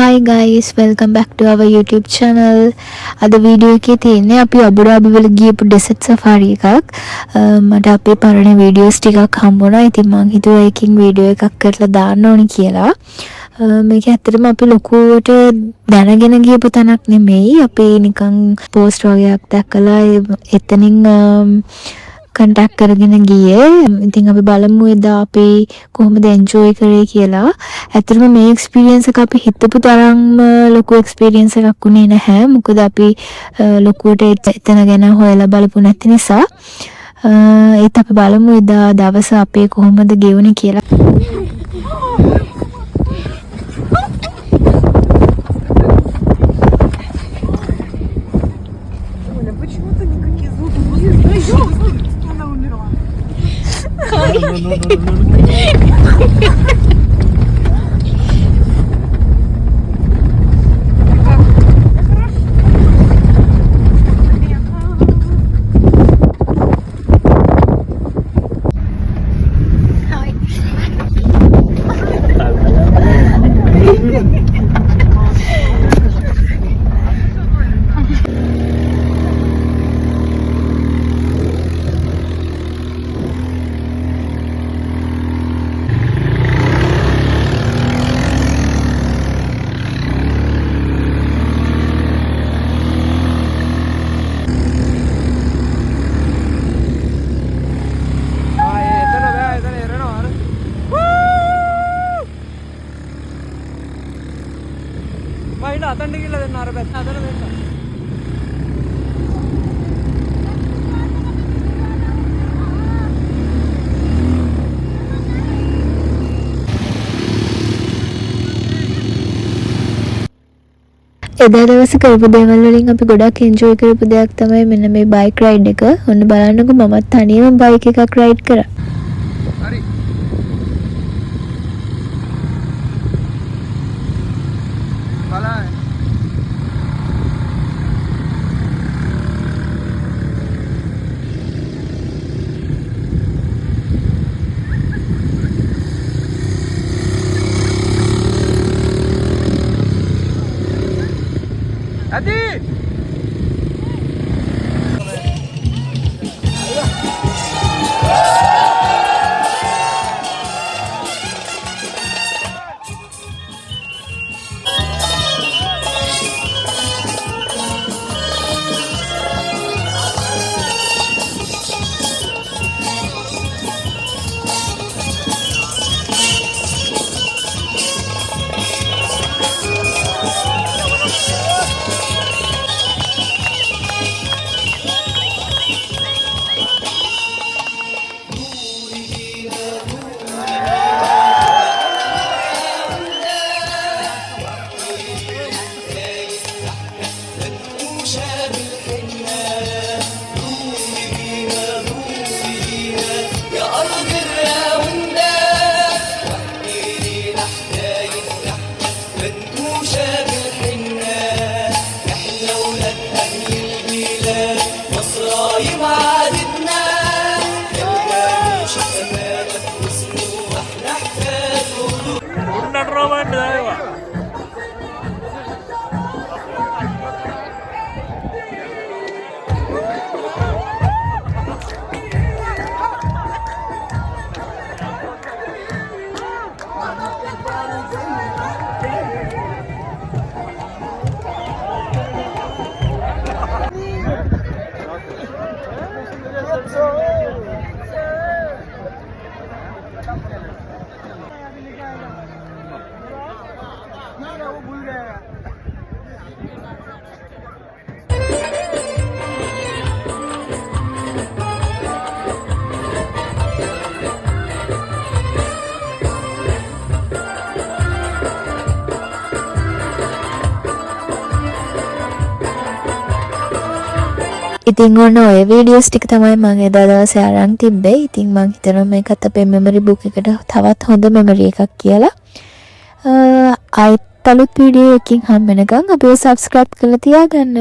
Hi guys, welcome back to our YouTube channel. අද video එකේ තියෙන්නේ අපි අබු ඩාබි වල ගියපු ඩෙසර්ට් සෆාරි එකක්. මට අපේ පරණ වීඩියෝස් ටිකක් හම්බුණා. ඉතින් මං හිතුවා එකකින් වීඩියෝ එකක් කරලා දාන්න ඕනි කියලා. මේක ඇත්තටම අපි ලොකුවට දැනගෙන ගියපු තැනක් නෙමෙයි. අපි නිකන් පෝස්ට් වගේක් දැක්කලා එතනින් කන්ටැක්ට් කරගෙන ගියේ. ඉතින් අපි බලමු එදා අපි කොහොමද එන්ජොයි කරේ කියලා. ඇත්තටම මේ එක්ස්පීරියන්ස් එක අපි හිතපු තරම්ම ලොකු එක්ස්පීරියන්ස් එකක් උනේ නැහැ. මොකද අපි ලොකුවට එතන ගැන හොයලා බලපු නැති නිසා. ඒත් අපි බලමු එදා දවස අපේ කොහොමද ගෙවුනේ කියලා. අතන්ට කියලා දෙන්න අර පැත්ත අතන දෙන්න. එදා දවසේ කරපු දේවල් වලින් අපි ගොඩක් එන්ජොයි කරපු දෙයක් තමයි මෙන්න මේ බයික් රයිඩ් එක. ඔන්න බලන්නකෝ මමත් තනියම බයික් එකක් රයිඩ් කරා. හරි. බලන්න. Adi! ඉතින් ඔන්න ඔය වීඩියෝස් ටික තමයි මම එදා දවසේ අරන් තිබ්බේ. ඉතින් මම හිතනවා මේකත් අපේ මෙමරි බුක් එකට තවත් හොඳ මෙමරි එකක් කියලා. ආයෙත් අලුත් වීඩියෝ එකකින් හම්බ වෙනකන් අපිව සබ්ස්ක්‍රයිබ් කරලා තියාගන්න.